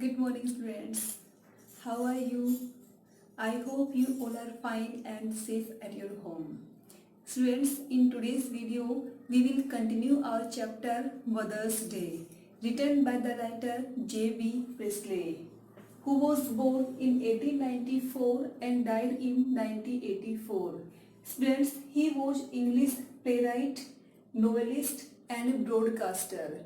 Good morning, students. How are you? I hope you all are fine and safe at your home. Students, in today's video, we will continue our chapter Mother's Day, written by the writer J.B. Priestley, who was born in 1894 and died in 1984. Students, he was English playwright, novelist, and broadcaster.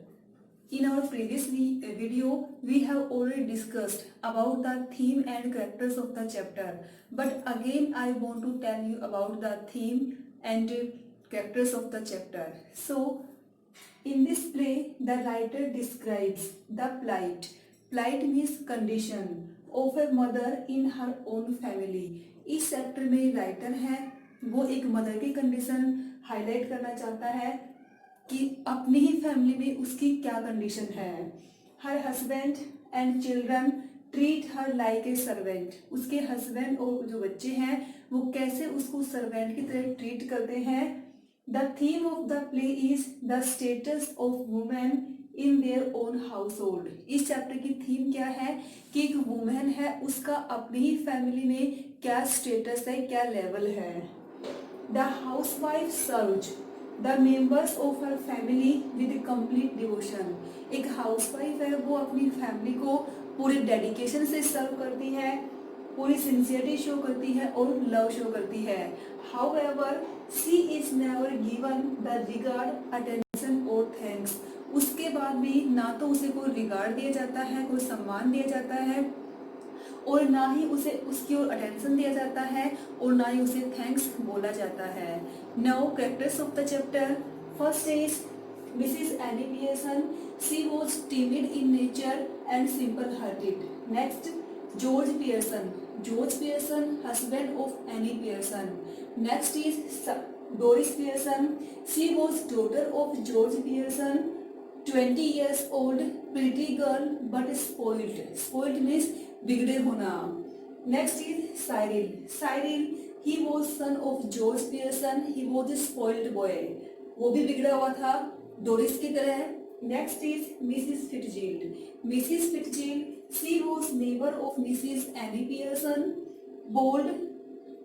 In our previous video, we have already discussed about the theme and characters of the chapter. But again, I want to tell you about the theme and characters of the chapter. So, in this play, the writer describes the plight. Plight means condition of a mother in her own family. इस chapter में writer है वो एक mother की condition highlight करना चाहता है कि अपनी ही फैमिली में उसकी क्या कंडीशन है. Her husband and children treat her like a servant. उसके हस्बैंड और जो बच्चे हैं वो कैसे उसको सर्वेंट की तरह ट्रीट करते हैं. The theme of the play is the status of women in their own house hold. इस चैप्टर की थीम क्या है कि एक वुमेन है उसका अपनी ही फैमिली में क्या स्टेटस है, क्या लेवल है. The house wife serves the members of her family with complete devotion. एक हाउसवाइफ है वो अपनी फैमिली को पूरे डेडिकेशन से सर्व करती है, पूरी सिंसियरिटी शो करती है और लव शो करती है. However she is never given the regard, attention और थैंक्स. उसके बाद भी ना तो उसे कोई रिगार्ड दिया जाता है, कोई सम्मान दिया जाता है और ना ही उसे उसकी ओर अटेंशन दिया जाता है और ना ही उसे थैंक्स बोला जाता है. Now characters of the chapter. First is Mrs Annie Pearson. She was timid in nature and simple hearted. Next George Pearson. George Pearson husband of any Pearson. Next is Doris Pearson. She was daughter of George Pearson, 20 years old, pretty girl but spoiled. Spoiled means बिगड़े होना. Next is Cyril. Cyril he was son of George Pearson. He was a spoiled boy. वो भी बिगड़ा हुआ था Doris की तरह. Next is Mrs Fitzgerald. Mrs Fitzgerald she was neighbour of Mrs Annie Pearson. Bold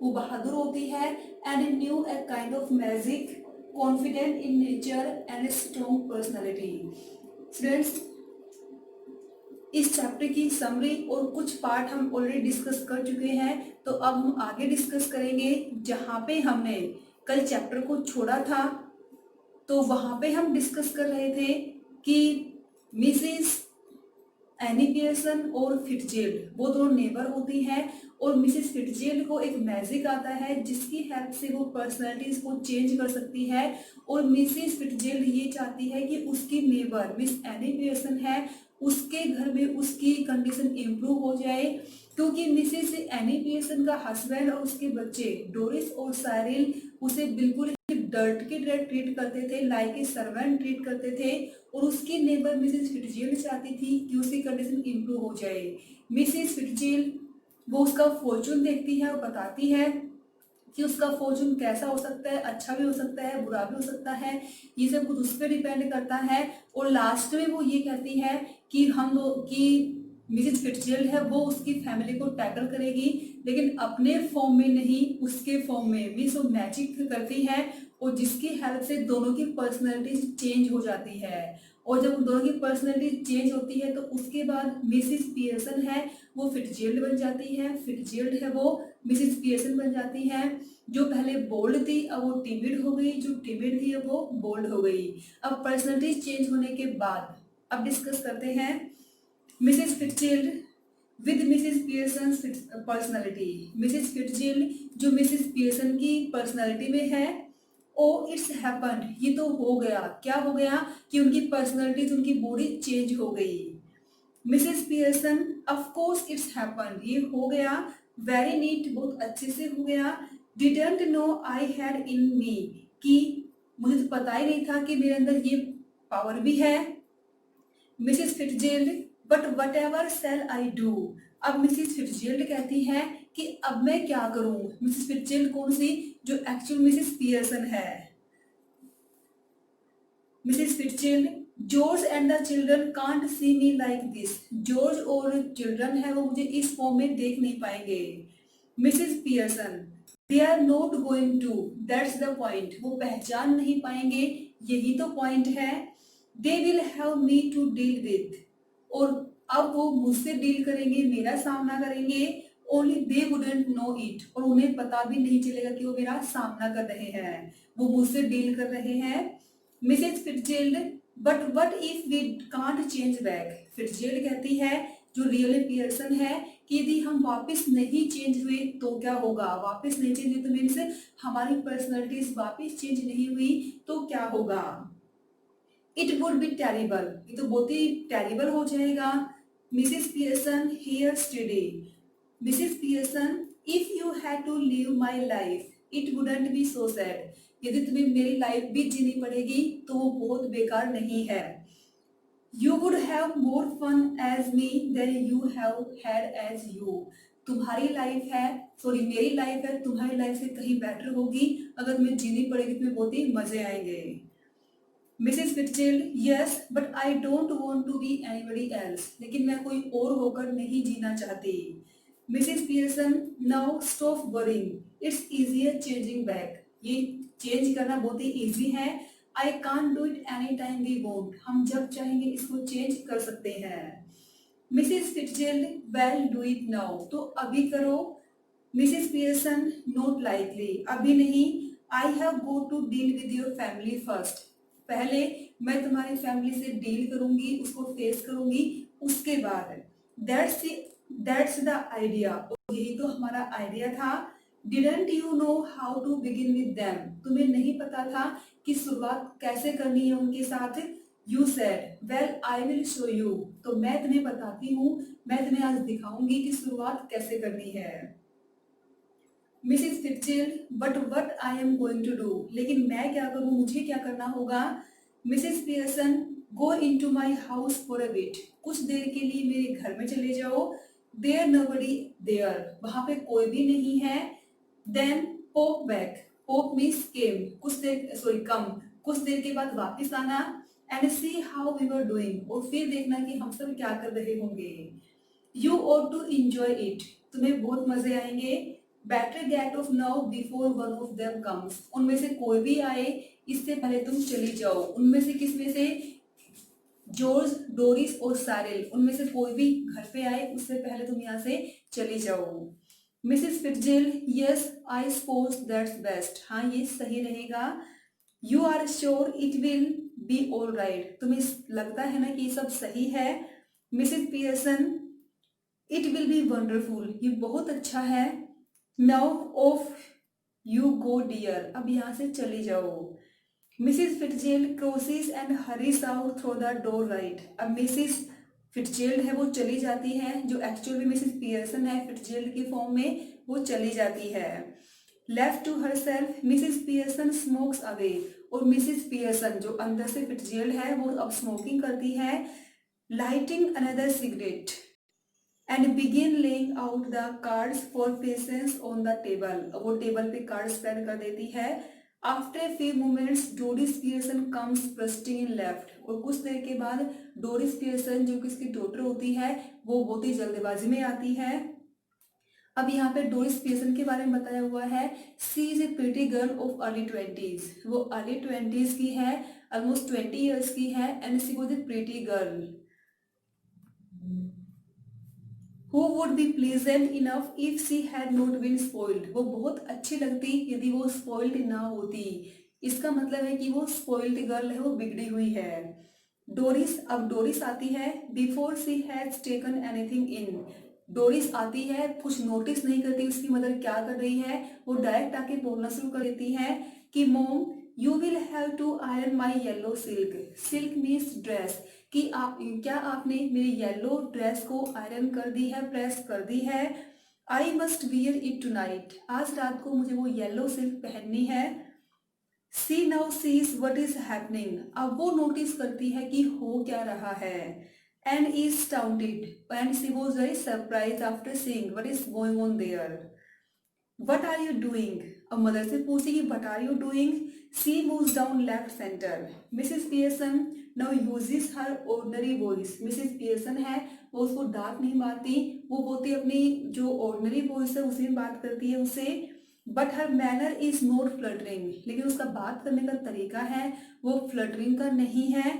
वो बहादुर होती है and new a kind of magic, confident in nature and a strong personality. Students, इस चैप्टर की समरी और कुछ पार्ट हम already discuss कर चुके हैं, तो अब हम आगे डिस्कस करेंगे. जहाँ पे हमने कल चैप्टर को छोड़ा था तो वहाँ पे हम डिस्कस कर रहे थे कि मिसिस एनी पियर्सन और फिटजेल्ड वो दोनों नेबर होती हैं और मिसिस फिटजेल्ड को एक मैजिक आता है जिसकी हेल्प से वो पर्सनैलिटीज को चेंज कर सकती है. और मिसिस फिटजेल्ड ये चाहती है कि उसकी नेबर मिस एनी पियर्सन है उसके घर में उसकी कंडीशन इम्प्रूव हो जाए, क्योंकि मिसेस एनी पियर्सन का हस्बैंड और उसके बच्चे डोरिस और साइरिल उसे बिल्कुल डर्ट की तरह ट्रीट करते थे, लाइक ए सर्वेंट ट्रीट करते थे. और उसकी नेबर मिसेस फिटजेल्ड चाहती थी कि उसकी कंडीशन इम्प्रूव हो जाए. मिसेस फिटजेल्ड वो उसका फॉर्चून देखती है और बताती है कि उसका फॉर्चून कैसा हो सकता है, अच्छा भी हो सकता है, बुरा भी हो सकता है. ये सब कुछ उस पर डिपेंड करता है. और लास्ट में वो ये कहती है कि मिसेस फिटजेल्ड है वो उसकी फैमिली को टैकल करेगी, लेकिन अपने फॉर्म में नहीं, उसके फॉर्म में. मीन्स वो मैजिक करती है और जिसकी हेल्प से दोनों की पर्सनैलिटी चेंज हो जाती है. और जब दोनों की पर्सनैलिटी चेंज होती है तो उसके बाद मिसिस पियर्सन है वो फिटजेल्ड बन जाती है, फिटजेल्ड है वो मिसिस पियर्सन बन जाती है. जो पहले बोल्ड थी अब वो टिमिड हो गई, जो टिमिड थी अब वो बोल्ड हो गई. अब पर्सनैलिटी चेंज होने के बाद अब डिस्कस करते हैं Mrs Fitzgerald with Mrs Pearson personality. Mrs Fitzgerald जो मिसिस पियर्सन की पर्सनैलिटी में है. ओ इट्स हैपेंड, ये तो हो गया. क्या हो गया कि उनकी पर्सनैलिटी, उनकी बॉडी चेंज हो गई. Mrs Pearson of course it's happened, ये हो गया. वेरी नीट, बहुत अच्छे से हो गया. Didn't know I had in me, कि मुझे तो पता ही नहीं था कि मेरे अंदर ये पावर भी है. Mrs Fitzgerald but whatever shall I do. अब मिसेस फिटजेल्ड कहती है कि अब मैं क्या करूं. मिसेस फिटजेल्ड कौन सी, जो एक्चुअल मिसेस पियर्सन है. Mrs Fitzgerald George and the children can't see me like this. George और चिल्ड्रन है वो मुझे इस फॉर्म में देख नहीं पाएंगे। Mrs Pearson, they are not going to, that's the point, वो पहचान नहीं पाएंगे, यही तो पॉइंट है। They will have me to deal with, और अब वो मुझसे डील करेंगे, मेरा सामना करेंगे। Only they wouldn't know it, और उन्हें पता भी नहीं चलेगा कि वो मेरा सामना कर रहे हैं, वो मुझसे डील कर रहे हैं। Mrs Fitzgerald, but what if we can't change back. Fitzgerald कहती है, जो रियल पियर्सन है, कि यदि हम वापस नहीं चेंज हुए तो क्या होगा। वापस नहीं चेंज हुए तो मीन्स हमारी पर्सनैलिटीज वापस चेंज नहीं हुई तो क्या होगा। इट वुड बी टेरिबल, ये तो बहुत ही टेरिबल हो जाएगा। Mrs Pearson, here study. Mrs Pearson, if you had to live my life it wouldn't be so sad. यदि तुम्हें मेरी लाइफ भी जीनी पड़ेगी तो वो बहुत बेकार नहीं है। You would have more fun as me than you have had as you. तुम्हारी लाइफ है, सॉरी मेरी लाइफ है, तुम्हारी लाइफ से कहीं बेटर होगी, अगर तुम्हें जीनी पड़ेगी तुम्हें बहुत ही मजे आएंगे। Mrs Fitzgerald, yes but I don't want to be anybody else, लेकिन मैं कोई और होकर नहीं जीना चाहती। Mrs Pearson, now stop worrying, it's easier changing back, ये चेंज करना बहुत ही इजी है। I can't do it any time we want, हम जब चाहेंगे इसको चेंज कर सकते हैं। Mrs Fitzgerald, well do it now, तो अभी करो। मिसेस पियर्सन, नॉट लाइकली, अभी नहीं। आई have go to deal with your family first, पहले मैं तुम्हारी फैमिली से डील करूंगी, उसको फेस करूंगी, उसके बाद। दैट्स द आइडिया, यही तो हमारा आइडिया था। Didn't you know how to begin with them, तुम्हें नहीं पता था कि शुरुआत कैसे करनी है उनके साथ। You said, well I will show you, तो मैं तुम्हें बताती हूँ, मैं तुम्हें आज दिखाऊंगी कि शुरुआत कैसे करनी है। Mrs Fitzgerald, but what I am going to do, लेकिन मैं क्या करूं, मुझे क्या करना होगा। Mrs Pearson, go into my house for a bit, कुछ देर के लिए मेरे घर में चले जाओ। देयर नोबडी देयर, वहां पे कोई भी नहीं है। Then pop back, pop means came, कुछ देर, सॉरी कम, कुछ देर के बाद वापस आना। And see how we were doing, और फिर देखना कि हम सब क्या कर रहे होंगे। You ought to enjoy it, तुम्हें बहुत मजे आएंगे। Better get off now before one of them comes, उनमें से कोई भी आए इससे पहले तुम चली जाओ। उनमें से किसमें से, जॉर्ज, डोरिस और सारिल, उनमें से कोई भी घर पे आए उससे पहले तुम यहाँ से चली जाओ। Mrs Fitzgerald, yes I suppose that's best, हाँ ये सही रहेगा। You are sure it will be all right, तुम्हें लगता है ना कि ये सब सही है। Mrs Pearson, it will be wonderful, ये बहुत अच्छा है। Now off you go dear, अब यहाँ से चली जाओ। Mrs Fitzgerald crosses and hurries out through the door right, अब मिसेस फिट्जजेराल्ड है वो चली जाती है, जो एक्चुअल में मिसेस पियर्सन है फिट्जजेराल्ड की फॉर्म में, वो चली जाती है। Left to herself Mrs Pearson smokes away, और मिसेस पियर्सन जो अंदर से फिट्जजेराल्ड है वो अब स्मोकिंग करती है। Lighting another cigarette and begin laying out the cards for patience on the table, वो टेबल पे कार्ड स्प्रेड कर देती है। After a few moments Doris Pearson comes bursting in left, और कुछ देर के बाद डोरिस पियर्सन जो कि इसकी डॉटर होती है वो बहुत ही जल्दबाजी में आती है। अब यहाँ पे डोरिस पियर्सन के बारे में बताया हुआ है, she is a pretty girl of early 20s, वो अर्ली 20s की है, ऑलमोस्ट 20 ईयर्स की है, and she was a pretty girl Who would be pleasant enough if she had not been spoiled, वो बहुत अच्छी लगती यदि वो spoiled ना होती। इसका मतलब है कि वो spoiled गर्ल है, वो बिगड़ी हुई है। डोरिस, अब डोरिस आती है। Before she has taken anything in, Doris आती है, कुछ नोटिस नहीं करती उसकी मदर क्या कर रही है, वो डायरेक्ट आके बोलना शुरू कर देती है कि mom you will have to iron my yellow silk, silk means dress, कि आप क्या आपने मेरी येलो ड्रेस को आयरन कर दी है, प्रेस कर दी है। I must wear it tonight, आज रात को मुझे वो येलो सिल्क पहननी है। She now sees what is happening, अब वो नोटिस करती है कि हो क्या रहा है। And is astounded, and she was very surprise after seeing what is going on there. What are you doing, अब मदर से पूछेगी what are you doing. She moves down left centre. Mrs Pearson, now uses her ordinary voice. Mrs Pearson है वो उसको डांट नहीं मारती, वो बहुत ही अपनी जो ऑर्डिनरी वॉइस है उसी में बात करती है उससे। But her manner is not fluttering, लेकिन उसका बात करने का तरीका है वो फ्लटरिंग का नहीं है।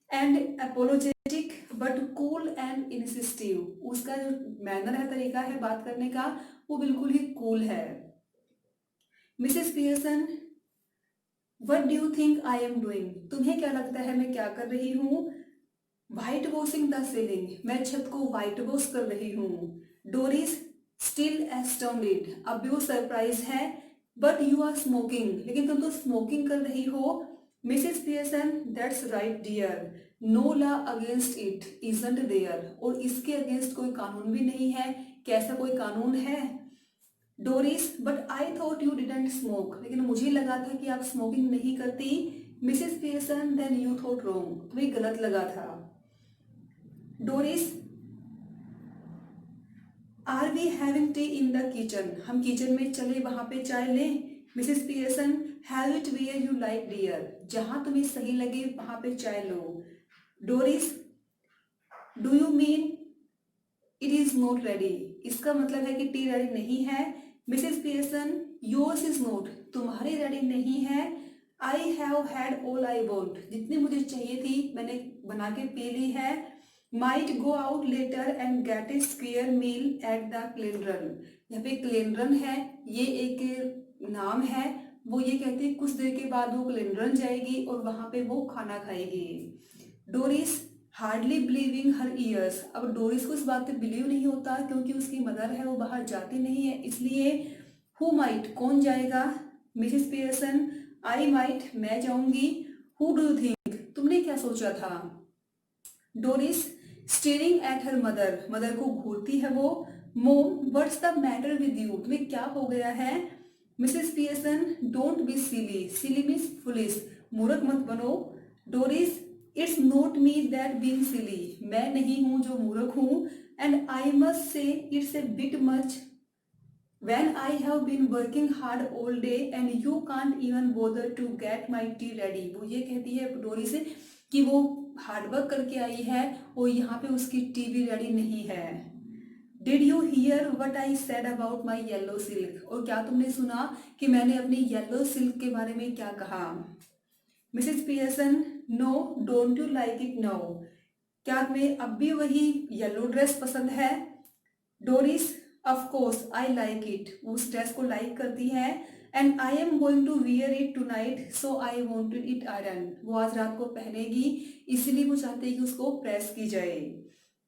And apologetic but cool and insistive, उसका जो मैनर है, तरीका है बात करने का, वो बिल्कुल ही कूल है। Mrs Pearson, what do you think I am doing, तुम्हें क्या लगता है मैं क्या कर रही हूँ? व्हाइट वॉशिंग द सीलिंग, मैं छत को व्हाइट वॉश कर रही हूँ। डोरिस स्टिल एस्टोनिड, अब भी वो सरप्राइज है। बट यू आर स्मोकिंग, लेकिन तुम तो स्मोकिंग कर रही हो। Mrs Pearson, that's right dear, no law against it isn't there, और इसके अगेंस्ट कोई कानून भी नहीं है। कैसा कोई कानून है? Doris, but I thought you didn't smoke, लेकिन मुझे लगा था कि आप स्मोकिंग नहीं करती। Mrs Pearson, then you thought wrong, तुम्हें गलत लगा था। Doris, are we having tea in the kitchen, हम किचन में चले वहां पे चाय लें। Mrs Pearson, have it where you like dear, जहां तुम्हें सही लगे वहां पे चाय लो। Doris, do you mean it is not ready, इसका मतलब है कि टी रेडी नहीं है। Mrs Pearson, yours is not, तुम्हारी रेडी नहीं है। I have had all I want, जितनी मुझे चाहिए थी मैंने बना के पी ली है। Might go out later and get a square meal at the Clarendon, यहाँ पे क्लेनरन है, ये एक नाम है। वो ये कहते हैं कुछ देर के बाद वो क्लेनरन जाएगी और वहां पे वो खाना खाएगी। डोरिस, हार्डली बिलीविंग हर ईयर्स, अब डोरिस को इस बात पे बिलीव नहीं होता क्योंकि उसकी मदर है वो बाहर जाती नहीं है, इसलिए। हु माइट, कौन जाएगा? मिसेस पियर्सन, आई माइट, मैं जाऊंगी। हु डू यू थिंक, तुमने क्या सोचा था? Doris, staring at her mother, mother को घूरती है वो। Mom, what's the matter with you, तुम्हें क्या हो गया है? Mrs Pearson, don't be silly, silly means foolish, मूर्ख मत बनो। Doris, it's not me that being silly, मैं नहीं हूं जो मूर्ख हूं। And I must say it's a bit much when I have been working hard all day and you can't even bother to get my tea ready, वो ये कहती है डोरी से कि वो हार्डवर्क करके आई है और यहाँ पे उसकी टी भी रेडी नहीं है। Did you here what I said about my yellow silk, और क्या तुमने सुना कि मैंने अपनी येलो सिल्क के बारे में क्या कहा? Mrs Pearson, no, don't you like it now, क्या तुम्हें अब भी वही येलो ड्रेस पसंद है? Doris, of course I like it, उस ड्रेस को लाइक करती है। And I am going to wear it tonight so I wanted it iron, वो आज रात को पहनेगी इसीलिए वो चाहते हैं कि उसको प्रेस की जाए।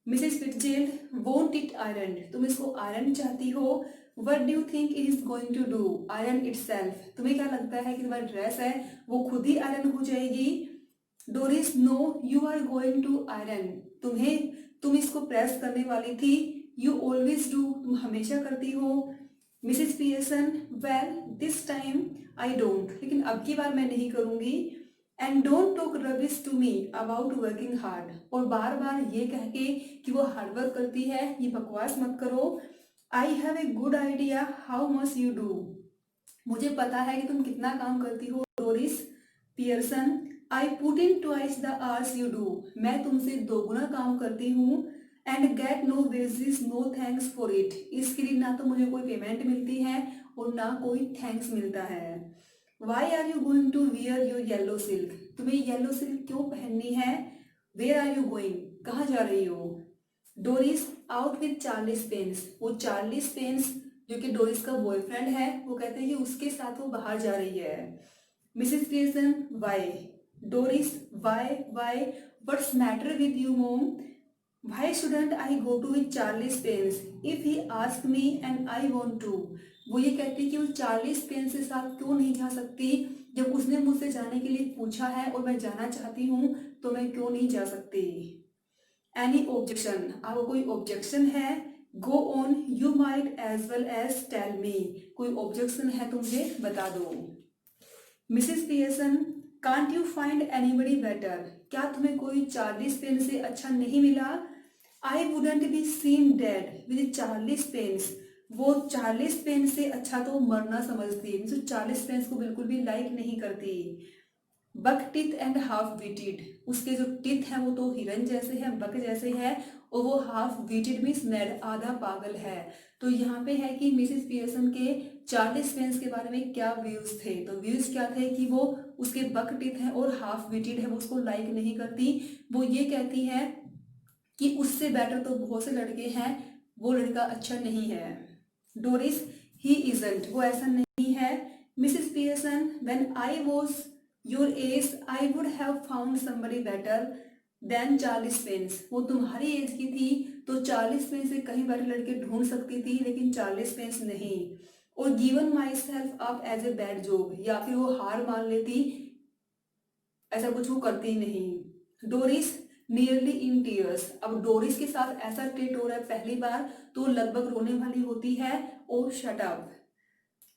Mrs Fitzgerald, want it iron, तुम इसको आयरन चाहती हो। What do you think it is going to do? Iron itself, तुम्हें क्या लगता है कि तुम्हारी ड्रेस है वो खुद ही आयरन हो जाएगी? Doris, no, you are going to iron, तुम इसको प्रेस करने वाली थी। यू ऑलवेज डू, तुम हमेशा करती हो। Mrs Pearson, well this time I don't, लेकिन अब की बार मैं नहीं करूंगी। And don't talk rubbish to me about working hard, और बार बार ये कह के कि वो हार्डवर्क करती है ये बकवास मत करो। I have a good idea how much you do, मुझे पता है कि तुम कितना काम करती हो। Doris Pearson, I put in twice the hours you do, मैं तुमसे दोगुना काम करती हूँ। And get no wages no thanks for it, इसके लिए ना तो मुझे कोई पेमेंट मिलती है और ना कोई थैंक्स मिलता है। Why are you going to wear your yellow silk, तुम्हें येलो सिल्क क्यों पहननी है? वेयर आर यू गोइंग, कहाँ जा रही हो? Doris, out with Charlie's Pence, वो चार्लिस पेंस जो कि डोरिस का बॉयफ्रेंड है वो कहते हैं कि उसके साथ वो बाहर जा रही है। Mrs Pearson, why? Doris, why what's matter with you mom? Why shouldn't I go to with Charlie Spence if he asked me and I want to? वो ये कहती कि वो चार्ली स्पेंस के साथ क्यों नहीं जा सकती, जब उसने मुझसे जाने के लिए पूछा है और मैं जाना चाहती हूँ तो मैं क्यों नहीं जा सकती? एनी ऑब्जेक्शन, आपको कोई ऑब्जेक्शन है? Go on, you might as well as tell me, कोई ऑब्जेक्शन है तो मुझे बता दो। Mrs Pearson, can't you find anybody better, क्या तुम्हें कोई चार्ली स्पेन से अच्छा नहीं मिला? I wouldn't be seen dead with Charlie Spence, वो चार्ली स्पेन से अच्छा तो मरना समझती है, चार्ली स्पेंस को बिल्कुल भी लाइक नहीं करती। बक टीथ एंड हाफ बीटेड, उसके जो टीथ हैं वो तो हिरन जैसे हैं, बक जैसे है, और वो हाफ बीटेड मीन्स मैड, आधा पागल है। तो यहाँ पे है कि मिसेस पियर्सन के चार्ल्स स्पेंस के बारे में क्या व्यूज थे। तो व्यूज क्या थे कि वो उसके बक टीथ हैं और हाफ बीटेड है, वो उसको लाइक नहीं करती। वो ये कहती है कि उससे बेटर तो बहुत से लड़के हैं, वो लड़का अच्छा नहीं है। डोरिस, ही इजंट, वो ऐसा नहीं है। Mrs Pearson, when I was your age I would have found somebody better than Charles Spence, वो तुम्हारी एज की थी तो चार्ल्स स्पेंस से कहीं बेटर लड़के ढूंढ सकती थी, लेकिन चार्ल्स स्पेंस नहीं। और given myself up as a bad job, या फिर वो हार मान लेती, ऐसा कुछ वो करती नहीं। डोरिस, नियरली इन टीयर्स, अब डोरिस के साथ ऐसा ट्रीट हो रहा है पहली बार तो लगभग रोने वाली होती है। और shut up.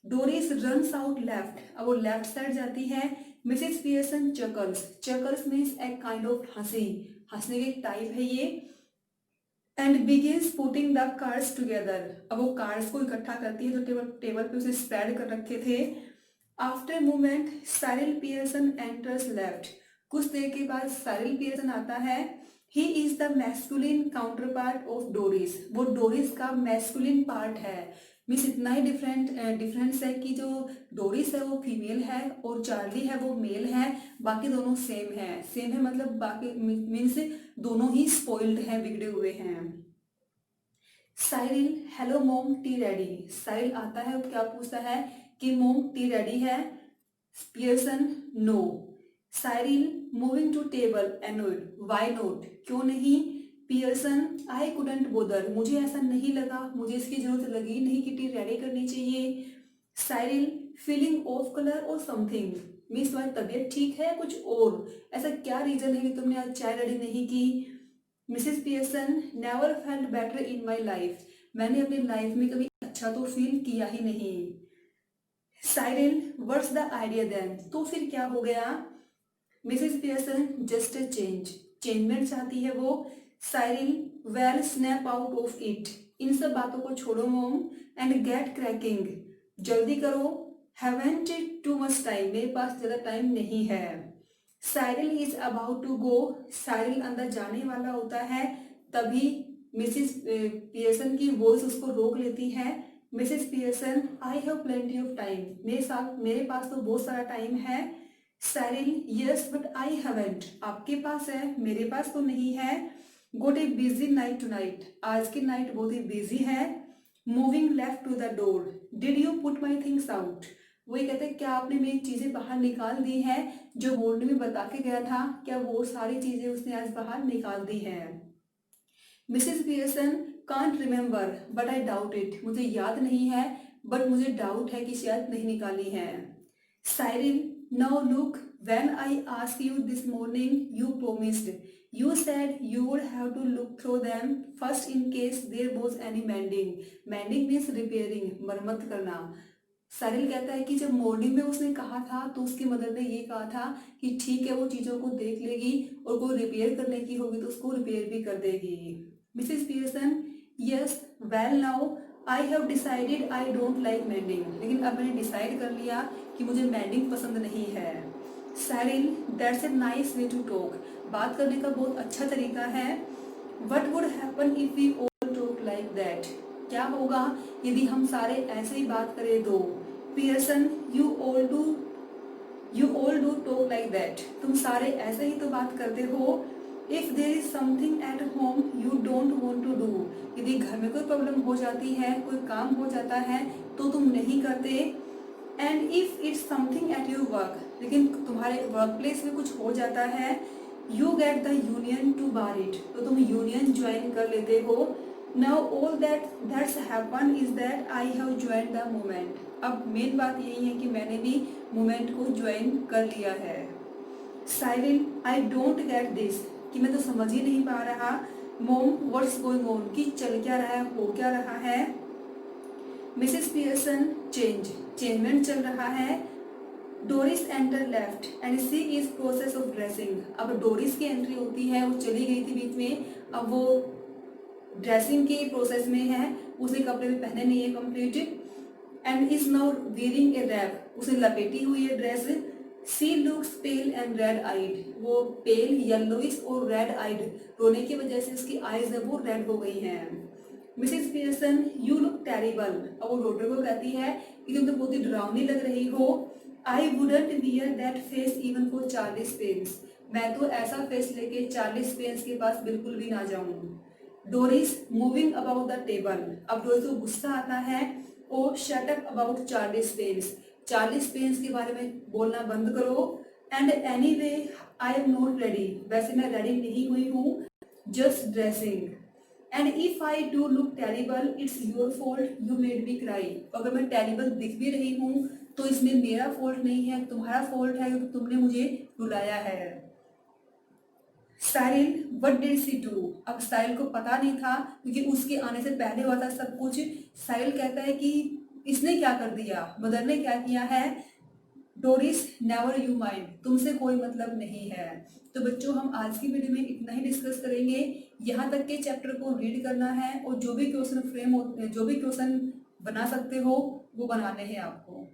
Doris runs out left, अब वो लेफ्ट साइड जाती है। Mrs Pearson chuckles, chuckles means एक काइंड ऑफ हंसी, हंसने के टाइप है ये। And begins putting the cards together, अब वो कार्ड्स को इकट्ठा करती है जो टेबल टेबल पे उसे स्प्रेड कर रखे थे। After movement Cyril Pearson enters left, कुछ देर के बाद साइरिल पियर्सन आता है। He is the masculine counter part of Doris, वो डोरिस का मैस्कुलिन पार्ट है। मीन्स इतना ही डिफरेंस है कि जो डोरिस है वो फीमेल है और चार्ली है वो मेल है, बाकी दोनों सेम है मतलब बाकी मीन्स दोनों ही स्पॉइल्ड हैं, बिगड़े हुए हैं। Cyril, hello mom, tea ready, Cyril आता है और क्या पूछता है कि मोम टी रेडी है। Pearson, no. Cyril, moving to table, annoyed, why not, क्यों नहीं। पियर्सन, आई कुडंट बोदर, मुझे ऐसा नहीं लगा, मुझे इसकी जरूरत लगी नहीं कि टी रेडी करनी चाहिए। साइरिल, फीलिंग ऑफ कलर और समथिंग, मीन्स तुम्हारी तबीयत ठीक है कुछ और, ऐसा क्या रीजन है कि तुमने आज चाय रेडी नहीं की। Mrs Pearson, never felt better in my life, मैंने अपनी लाइफ में कभी अच्छा तो फील किया ही नहीं। Cyril, what's the idea then, तो फिर क्या हो गया। Mrs Pearson, just a change, चेंजमेंट चाहती है वो। Cyril, well snap out of it, इन सब बातों को छोड़ो मोम, एंड गेट क्रैकिंग, जल्दी करो। हैवेंट टू मच टाइम, मेरे पास ज्यादा टाइम नहीं है। Cyril is about to go, Cyril अंदर जाने वाला होता है, तभी मिसेस पियर्सन की वॉइस उसको रोक लेती है। Mrs Pearson, I have plenty of time, मेरे पास तो बहुत सारा टाइम है। Cyril, yes but I haven't, आपके पास है मेरे पास तो नहीं है। Got a busy night tonight, आज की नाइट बहुत ही बिजी है। Moving left to the door, did you put my things out, वो ये कहते हैं क्या आपने मेरी चीजें बाहर निकाल दी हैं, जो मॉर्निंग में बता के गया था, क्या वो सारी चीजें उसने आज बाहर निकाल दी हैं। Mrs Pearson, can't remember but I doubt it, मुझे याद नहीं है बट मुझे डाउट है कि शायद नहीं निकाली है। Cyril, now look, when I ask you this morning you promised, you said you would have to look through them first in case there was any mending, mending means repairing, मरम्मत करना। साहिल कहता है कि जब मॉर्निंग में उसने कहा था तो उसकी मदर ने ये कहा था कि ठीक है वो चीज़ों को देख लेगी और कोई रिपेयर करने की होगी तो उसको रिपेयर भी कर देगी। Mrs Pearson, yes well now I have decided I don't like mending, लेकिन अब मैंने डिसाइड कर लिया कि मुझे मेंडिंग पसंद नहीं है। Sahil, that's a nice way to talk, बात करने का बहुत अच्छा तरीका है। What would happen if we all talk like that, क्या होगा यदि हम सारे ऐसे ही बात करें तो। Pearson, you all do talk like that, तुम सारे ऐसे ही तो बात करते हो। If there is something at home you don't want to do, यदि घर में कोई प्रॉब्लम हो जाती है, कोई काम हो जाता है तो तुम नहीं करते। And if it's something at your work, लेकिन तुम्हारे वर्क प्लेस में कुछ हो जाता है, you get the union to bar it, तो तुम यूनियन ज्वाइन कर लेते हो। Now all that's happen is that I have join the movement, अब मेन बात यही है कि मैंने भी मूवमेंट को ज्वाइन कर लिया है। Cyril, I don't get this, कि मैं तो समझ ही नहीं पा रहा। मोम, व्हाट्स गोइंग ऑन, कि चल क्या रहा है, हो क्या रहा है। मिसेस पियर्सन, चेंजमेंट चल रहा है। Doris enter left and she is process of dressing, अब डोरिस की एंट्री होती है, वो चली गई थी बीच में, अब वो ड्रेसिंग की प्रोसेस में है, उसने कपड़े भी पहने नहीं है complete. And is now wearing a wrap, उसे लपेटी हुई है dress. She looks pale and red eyed, वो पेल येलोइश और रेड आइड, रोने की वजह से उसकी आईज है वो रेड हो गई हैं। Mrs Pearson you look terrible, अब वो डॉक्टर को कहती है कि तुम तो बहुत ही डरावनी लग रही हो। I wouldn't wear that face even for Charlie Spence, मैं तो ऐसा फेस लेके चार्ली स्पेंस के पास बिल्कुल भी ना जाऊं। Doris moving about the table, अब डोरिस को गुस्सा आता है। Oh shut up about Charlie Spence, Charlie Spence के बारे में बोलना बंद करो। And anyway I am not ready, वैसे मैं रेडी नहीं हुई हूँ, just dressing. And if I do look terrible it's your fault, you made me cry, अगर मैं टेरिबल दिख भी रही हूँ तो इसमें मेरा फॉल्ट नहीं है, तुम्हारा फॉल्ट है, तुमने मुझे रुलाया है। साहिल व्हाट डिड शी डू, अब साहिल को पता नहीं था क्योंकि उसके आने से पहले हुआ था सब कुछ। साहिल कहता है कि इसने क्या कर दिया, मदर ने क्या किया है। डोरिस नेवर यू माइंड, तुमसे कोई मतलब नहीं है। तो बच्चों हम आज की वीडियो में इतना ही डिस्कस करेंगे, यहाँ तक के चैप्टर को रीड करना है और जो भी क्वेश्चन फ्रेम जो भी क्वेश्चन बना सकते हो वो बनाने हैं आपको।